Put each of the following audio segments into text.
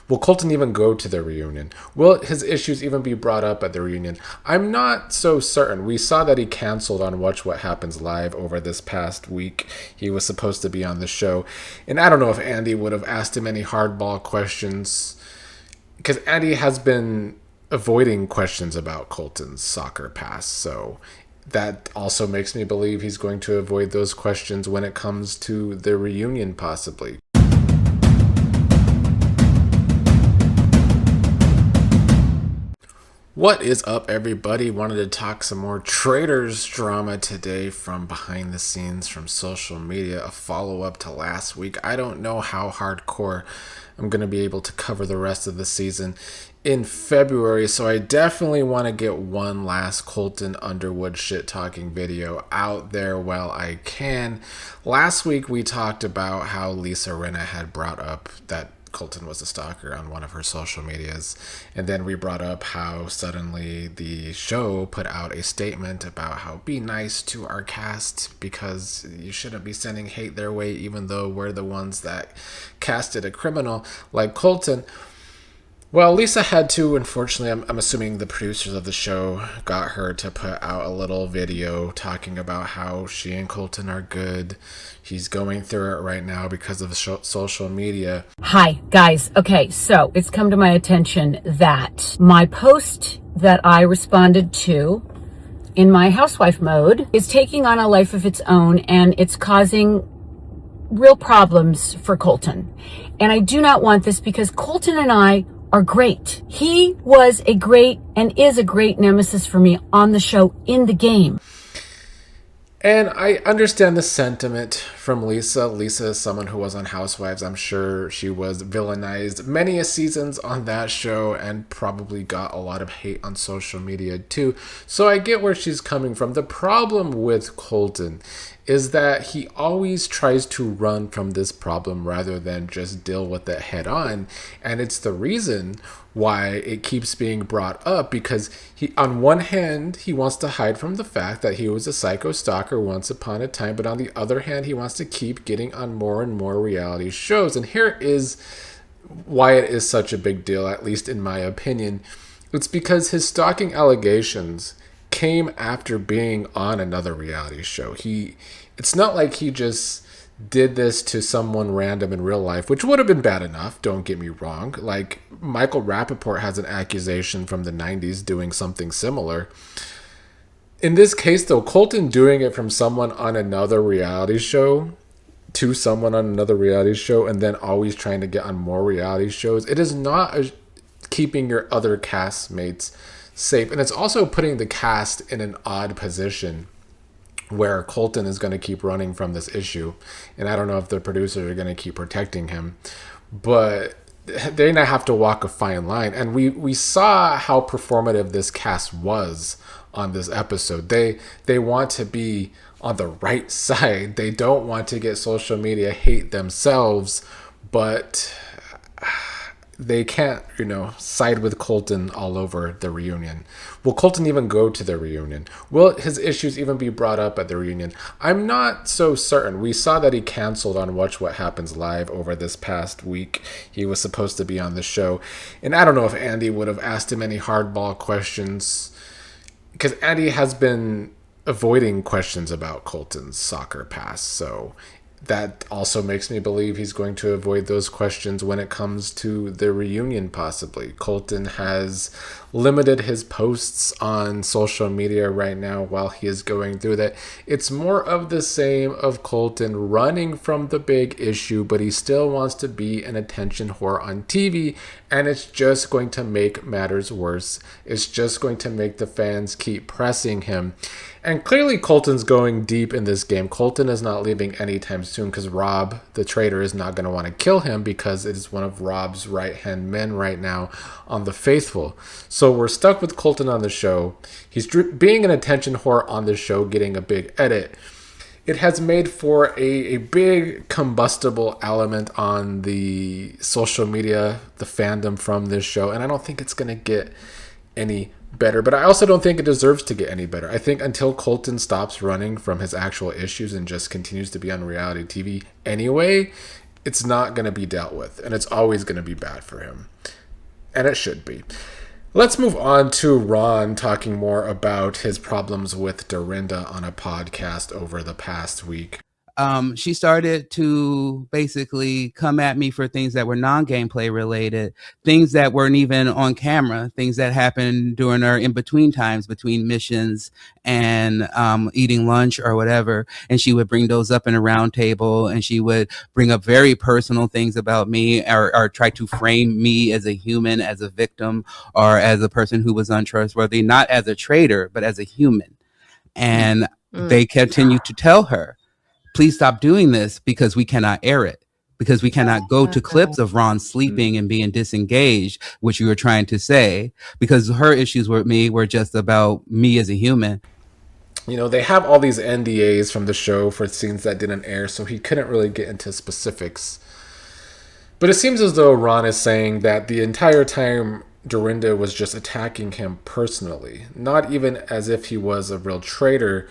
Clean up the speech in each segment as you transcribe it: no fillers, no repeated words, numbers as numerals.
Will Colton even go to the reunion? Will his issues even be brought up at the reunion? I'm not so certain. We saw that he canceled on Watch What Happens Live over this past week. He was supposed to be on the show. And I don't know if Andy would have asked him any hardball questions, because Andy has been avoiding questions about Colton's soccer past. So that also makes me believe he's going to avoid those questions when it comes to the reunion, possibly. What is up, everybody? Wanted to talk some more Traitors drama today from behind the scenes, from social media, a follow-up to last week. I don't know how hardcore I'm going to be able to cover the rest of the season in February, so I definitely want to get one last Colton Underwood shit-talking video out there while I can. Last week we talked about how Lisa Rinna had brought up that Colton was a stalker on one of her social medias. And then we brought up how suddenly the show put out a statement about how be nice to our cast because you shouldn't be sending hate their way, even though we're the ones that casted a criminal like Colton. Well, Lisa had to, unfortunately, I'm assuming the producers of the show got her to put out a little video talking about how she and Colton are good. He's going through it right now because of social media. Hi, guys. Okay, so it's come to my attention that my post that I responded to in my housewife mode is taking on a life of its own, and it's causing real problems for Colton. And I do not want this, because Colton and I are great. He was a great and is a great nemesis for me on the show, in the game. And I understand the sentiment from Lisa. Lisa is someone who was on Housewives. I'm sure she was villainized many a seasons on that show and probably got a lot of hate on social media too. So I get where she's coming from. The problem with Colton is that he always tries to run from this problem rather than just deal with it head on. And it's the reason why it keeps being brought up, because he, on one hand, he wants to hide from the fact that he was a psycho stalker once upon a time, but on the other hand, he wants to keep getting on more and more reality shows. And here is why it is such a big deal, at least in my opinion. It's because his stalking allegations came after being on another reality show. It's not like he just did this to someone random in real life, which would have been bad enough, don't get me wrong. Like, Michael Rappaport has an accusation from the 90s doing something similar. In this case, though, Colton doing it from someone on another reality show to someone on another reality show and then always trying to get on more reality shows, it is not keeping your other castmates safe. And it's also putting the cast in an odd position where Colton is going to keep running from this issue. And I don't know if the producers are going to keep protecting him, but they're going to have to walk a fine line. And we saw how performative this cast was on this episode. They want to be on the right side. They don't want to get social media hate themselves, but they can't, side with Colton all over the reunion. Will Colton even go to the reunion? Will his issues even be brought up at the reunion? I'm not so certain. We saw that he canceled on Watch What Happens Live over this past week. He was supposed to be on the show. And I don't know if Andy would have asked him any hardball questions, because Andy has been avoiding questions about Colton's soccer past. So that also makes me believe he's going to avoid those questions when it comes to the reunion, possibly. Colton has limited his posts on social media right now while he is going through that. It's more of the same of Colton running from the big issue, but he still wants to be an attention whore on TV, and it's just going to make matters worse. It's just going to make the fans keep pressing him. And clearly Colton's going deep in this game. Colton is not leaving anytime soon, because Rob, the traitor, is not going to want to kill him, because it is one of Rob's right-hand men right now on The Faithful. So we're stuck with Colton on the show. He's being an attention whore on the show, getting a big edit. It has made for a big combustible element on the social media, the fandom from this show, and I don't think it's going to get any better, but I also don't think it deserves to get any better. I think until Colton stops running from his actual issues and just continues to be on reality TV anyway, it's not going to be dealt with, and it's always going to be bad for him. And it should be. Let's move on to Ron talking more about his problems with Derinda on a podcast over the past week. She started to basically come at me for things that were non-gameplay related, things that weren't even on camera, things that happened during our in-between times between missions and eating lunch or whatever. And she would bring those up in a round table, and she would bring up very personal things about me, or try to frame me as a human, as a victim, or as a person who was untrustworthy, not as a traitor, but as a human. And they continued to tell her, please stop doing this, because we cannot air it, because we cannot go to clips of Ron sleeping and being disengaged, which you were trying to say, because her issues with me were just about me as a human. You know, they have all these NDAs from the show for scenes that didn't air, so he couldn't really get into specifics. But it seems as though Ron is saying that the entire time Derinda was just attacking him personally, not even as if he was a real traitor.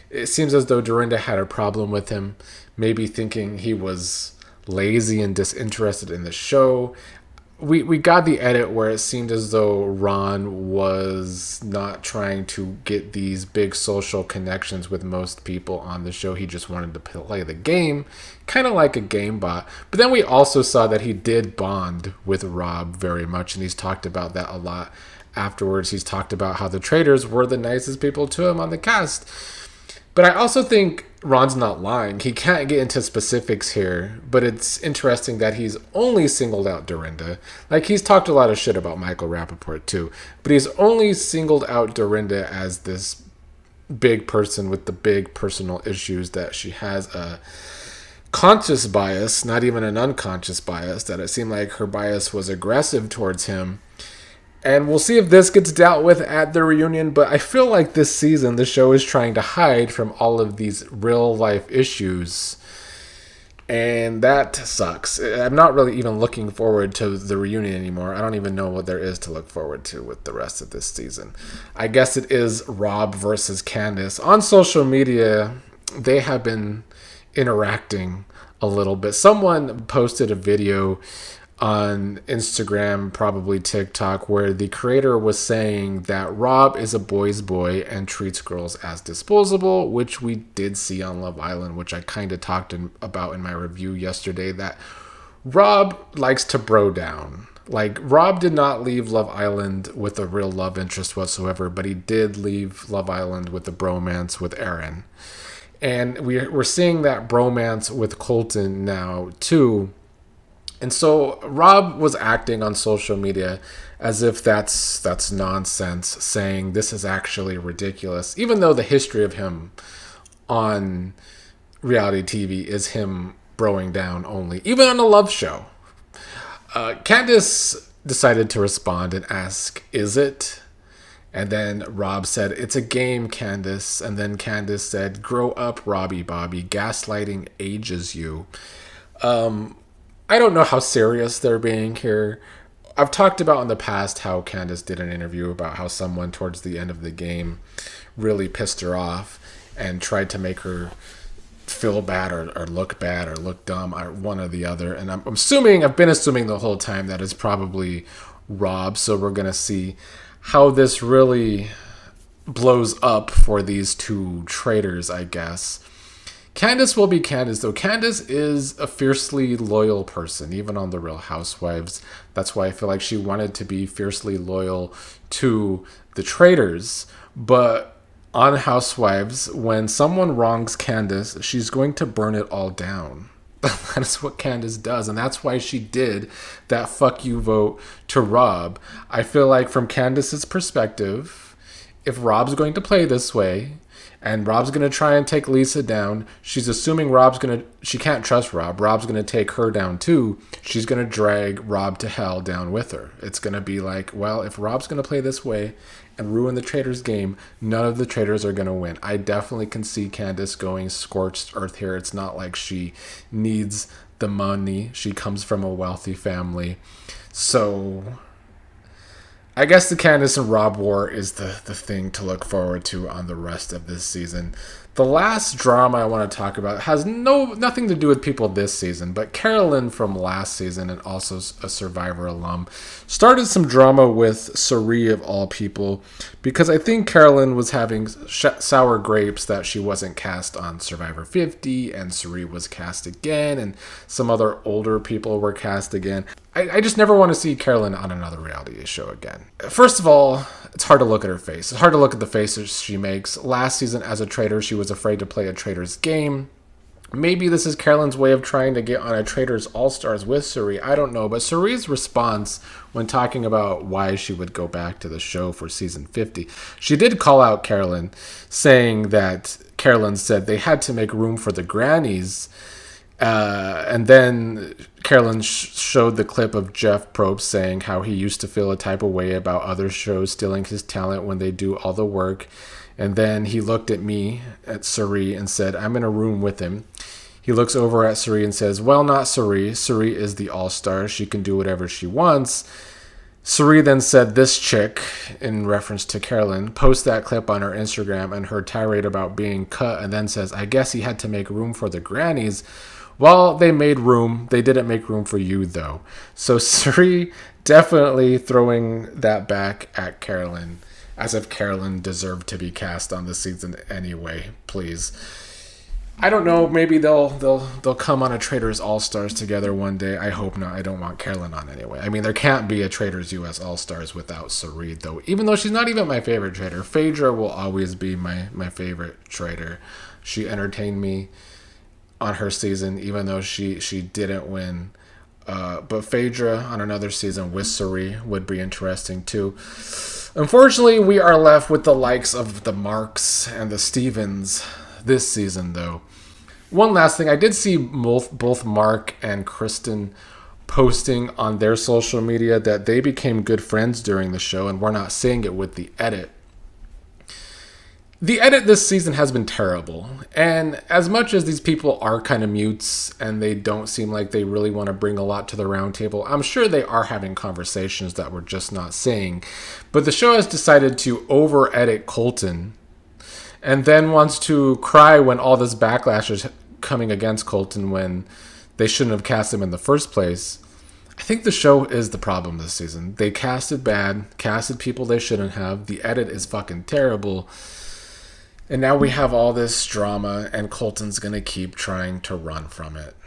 It seems as though Derinda had a problem with him, maybe thinking he was lazy and disinterested in the show. We got the edit where it seemed as though Ron was not trying to get these big social connections with most people on the show. He just wanted to play the game, kind of like a game bot. But then we also saw that he did bond with Rob very much, and he's talked about that a lot afterwards. He's talked about how the Traitors were the nicest people to him on the cast. But I also think Ron's not lying. He can't get into specifics here, but it's interesting that he's only singled out Derinda. Like, he's talked a lot of shit about Michael Rappaport too, but he's only singled out Derinda as this big person with the big personal issues, that she has a conscious bias, not even an unconscious bias, that it seemed like her bias was aggressive towards him. And we'll see if this gets dealt with at the reunion, but I feel like this season the show is trying to hide from all of these real life issues. And that sucks. I'm not really even looking forward to the reunion anymore. I don't even know what there is to look forward to with the rest of this season. I guess it is Rob versus Candiace. On social media, they have been interacting a little bit. Someone posted a video on Instagram, probably TikTok, where the creator was saying that Rob is a boy's boy and treats girls as disposable, which we did see on Love Island, which I kind of talked about in my review yesterday, that Rob likes to bro down. Like, Rob did not leave Love Island with a real love interest whatsoever, but he did leave Love Island with a bromance with Aaron. And we're seeing that bromance with Colton now, too. And so Rob was acting on social media as if that's nonsense, saying this is actually ridiculous, even though the history of him on reality TV is him broing down only, even on a love show. Candiace decided to respond and ask, is it? And then Rob said, it's a game, Candiace. And then Candiace said, grow up, Robbie Bobby. Gaslighting ages you. I don't know how serious they're being here. I've talked about in the past how Candiace did an interview about how someone towards the end of the game really pissed her off and tried to make her feel bad or look bad or look dumb, or one or the other. And I've been assuming the whole time that it's probably Rob. So we're going to see how this really blows up for these two traitors, I guess. Candiace will be Candiace, though. Candiace is a fiercely loyal person, even on The Real Housewives. That's why I feel like she wanted to be fiercely loyal to the Traitors. But on Housewives, when someone wrongs Candiace, she's going to burn it all down. That's what Candiace does, and that's why she did that fuck you vote to Rob. I feel like from Candiace's perspective, if Rob's going to play this way, and Rob's going to try and take Lisa down, she's assuming she can't trust Rob. Rob's going to take her down too. She's going to drag Rob to hell down with her. It's going to be like, well, if Rob's going to play this way and ruin the Traitors game, none of the Traitors are going to win. I definitely can see Candiace going scorched earth here. It's not like she needs the money. She comes from a wealthy family. So I guess the Candiace and Rob war is the thing to look forward to on the rest of this season. The last drama I want to talk about has nothing to do with people this season, but Carolyn from last season and also a Survivor alum started some drama with Cirie of all people because I think Carolyn was having sour grapes that she wasn't cast on Survivor 50 and Cirie was cast again and some other older people were cast again. I just never want to see Carolyn on another reality show again. First of all, it's hard to look at her face. It's hard to look at the faces she makes. Last season as a traitor, she was afraid to play a traitor's game. Maybe this is Carolyn's way of trying to get on a Traitors All-Stars with Cirie. I don't know. But Cirie's response when talking about why she would go back to the show for season 50, she did call out Carolyn, saying that Carolyn said they had to make room for the grannies. And then Carolyn showed the clip of Jeff Probst saying how he used to feel a type of way about other shows stealing his talent when they do all the work. And then he looked at me, at Cirie, and said, I'm in a room with him. He looks over at Cirie and says, well, not Cirie. Cirie is the all-star. She can do whatever she wants. Cirie then said, this chick, in reference to Carolyn, posts that clip on her Instagram and her tirade about being cut and then says, I guess he had to make room for the grannies. Well, they made room. They didn't make room for you, though. So Cirie definitely throwing that back at Carolyn, as if Carolyn deserved to be cast on this season anyway. Please. I don't know. Maybe they'll come on a Traitors All-Stars together one day. I hope not. I don't want Carolyn on anyway. I mean, there can't be a Traitors US All-Stars without Cirie, though. Even though she's not even my favorite traitor. Phaedra will always be my favorite traitor. She entertained me on her season, even though she didn't win. But Phaedra on another season with Cirie would be interesting too. Unfortunately, we are left with the likes of the Marks and the Stevens this season, though. One last thing, I did see both Mark and Kristen posting on their social media that they became good friends during the show, and we're not seeing it with the edit. The edit this season has been terrible, and as much as these people are kind of mutes and they don't seem like they really want to bring a lot to the round table, I'm sure they are having conversations that we're just not seeing. But the show has decided to over-edit Colton and then wants to cry when all this backlash is coming against Colton when they shouldn't have cast him in the first place. I think the show is the problem this season. They casted bad, casted people they shouldn't have. The edit is fucking terrible. And now we have all this drama, and Colton's going to keep trying to run from it.